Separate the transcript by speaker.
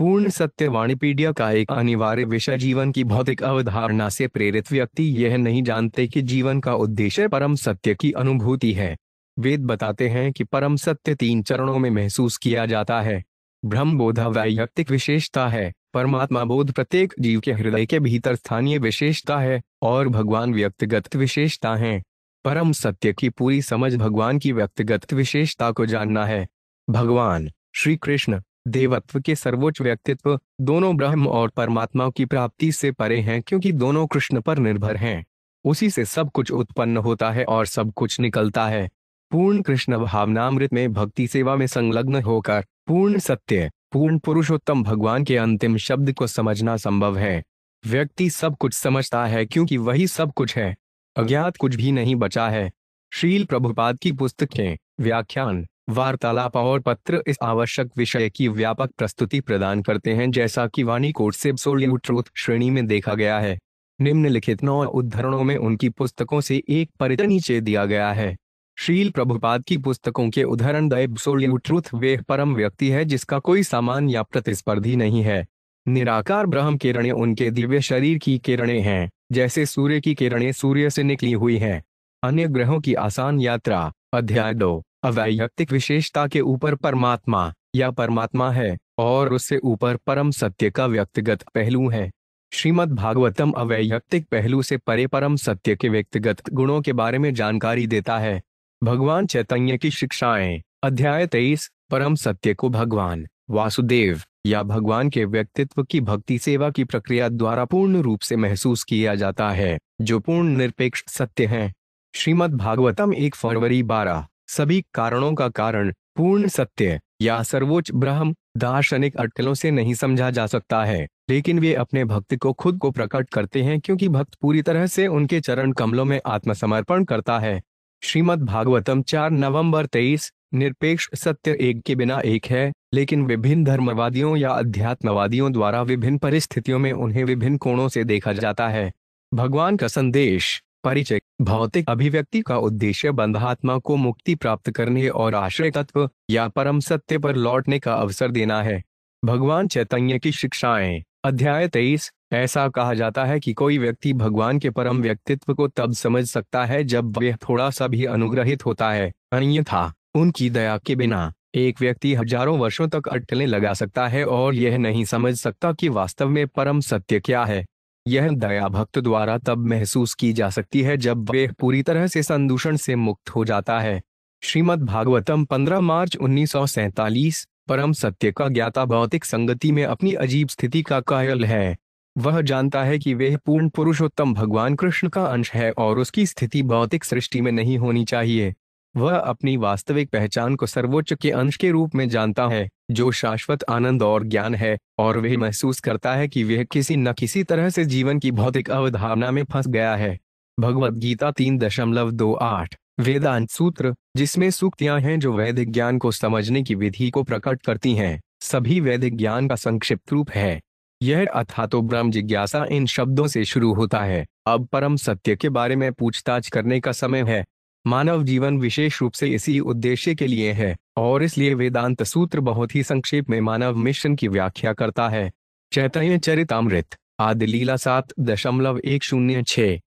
Speaker 1: पूर्ण सत्य वाणीपीडिया का एक अनिवार्य विषय जीवन की भौतिक अवधारणा से प्रेरित व्यक्ति यह नहीं जानते कि जीवन का उद्देश्य परम सत्य की अनुभूति है। वेद बताते हैं कि परम सत्य 3 चरणों में महसूस किया जाता है। ब्रह्म बोध वैयक्तिक विशेषता है, परमात्मा बोध प्रत्येक जीव के हृदय के भीतर स्थानीय विशेषता है, और भगवान व्यक्तिगत विशेषता है। परम सत्य की पूरी समझ भगवान की व्यक्तिगत विशेषता को जानना है। भगवान श्री कृष्ण देवत्व के सर्वोच्च व्यक्तित्व दोनों ब्रह्म और परमात्मा की प्राप्ति से परे हैं, क्योंकि दोनों कृष्ण पर निर्भर हैं। उसी से सब कुछ उत्पन्न होता है और सब कुछ निकलता है। पूर्ण कृष्ण भावनामृत में भक्ति सेवा में संलग्न होकर पूर्ण सत्य पूर्ण पुरुषोत्तम भगवान के अंतिम शब्द को समझना संभव है। व्यक्ति सब कुछ समझता है क्योंकि वही सब कुछ है। अज्ञात कुछ भी नहीं बचा है। श्रील प्रभुपाद की पुस्तकें, व्याख्यान, वार्तालाप और पत्र इस आवश्यक विषय की व्यापक प्रस्तुति प्रदान करते हैं, जैसा कि वाणी कोट से एब्सोल्यूट ट्रूथ श्रेणी में देखा गया है। निम्नलिखित 9 उद्धरणों में उनकी पुस्तकों से एक परिचय नीचे दिया गया है। श्रील प्रभुपाद की पुस्तकों के उदाहरण द एब्सोल्यूट ट्रूथ, वे परम व्यक्ति है जिसका कोई सामान या प्रतिस्पर्धी नहीं है। निराकार ब्रह्म किरणें उनके दिव्य शरीर की किरणें हैं, जैसे सूर्य की किरणें सूर्य से निकली हुई हैं। अन्य ग्रहों की आसान यात्रा, अध्याय 2। अवैयक्तिक विशेषता के ऊपर परमात्मा या परमात्मा है और उससे ऊपर परम सत्य का व्यक्तिगत पहलू है। श्रीमद् भागवतम अवैयक्तिक पहलू से परे परम सत्य के व्यक्तिगत गुणों के बारे में जानकारी देता है। भगवान चैतन्य की शिक्षाएं, अध्याय 23। परम सत्य को भगवान वासुदेव या भगवान के व्यक्तित्व की भक्ति सेवा की प्रक्रिया द्वारा पूर्ण रूप से महसूस किया जाता है, जो पूर्ण निरपेक्ष सत्य है। श्रीमद् भागवतम 1 फरवरी 12। सभी कारणों का कारण पूर्ण सत्य या सर्वोच्च ब्रह्म दार्शनिक अटकलों से नहीं समझा जा सकता है, लेकिन वे अपने भक्त को खुद को प्रकट करते हैं, क्योंकि भक्त पूरी तरह से उनके चरण कमलों में आत्मसमर्पण करता है। श्रीमद् भागवतम 4 नवंबर 23। निरपेक्ष सत्य एक के बिना एक है, लेकिन विभिन्न धर्मवादियों या अध्यात्मवादियों द्वारा विभिन्न परिस्थितियों में उन्हें विभिन्न कोणों से देखा जाता है। भगवान का संदेश, परिचय। भौतिक अभिव्यक्ति का उद्देश्य बंधात्मा को मुक्ति प्राप्त करने और आश्रय तत्व या परम सत्य पर लौटने का अवसर देना है। भगवान चैतन्य की शिक्षाएं, अध्याय 23। ऐसा कहा जाता है कि कोई व्यक्ति भगवान के परम व्यक्तित्व को तब समझ सकता है जब वह थोड़ा सा भी अनुग्रहित होता है, अन्यथा उनकी दया के बिना एक व्यक्ति हजारों वर्षों तक अटकलें लगा सकता है और यह नहीं समझ सकता कि वास्तव में परम सत्य क्या है। यह दया भक्त द्वारा तब महसूस की जा सकती है जब वह पूरी तरह से संदूषण से मुक्त हो जाता है। श्रीमद् भागवतम 15 मार्च 1947। परम सत्य का ज्ञाता भौतिक संगति में अपनी अजीब स्थिति का कायल है। वह जानता है कि वह पूर्ण पुरुषोत्तम भगवान कृष्ण का अंश है और उसकी स्थिति भौतिक सृष्टि में नहीं होनी चाहिए। वह अपनी वास्तविक पहचान को सर्वोच्च के अंश के रूप में जानता है, जो शाश्वत आनंद और ज्ञान है, और वह महसूस करता है कि वह किसी न किसी तरह से जीवन की भौतिक अवधारणा में फंस गया है। भगवद गीता 3.28। वेदांत सूत्र, जिसमें सूक्तियां हैं जो वैदिक ज्ञान को समझने की विधि को प्रकट करती हैं, सभी वैदिक ज्ञान का संक्षिप्त रूप है। यह अथातो ब्रह्म जिज्ञासा इन शब्दों से शुरू होता है। अब परम सत्य के बारे में पूछताछ करने का समय है। मानव जीवन विशेष रूप से इसी उद्देश्य के लिए है, और इसलिए वेदांत सूत्र बहुत ही संक्षेप में मानव मिशन की व्याख्या करता है। चैतन्य चरितामृत, आदि लीला 7.106।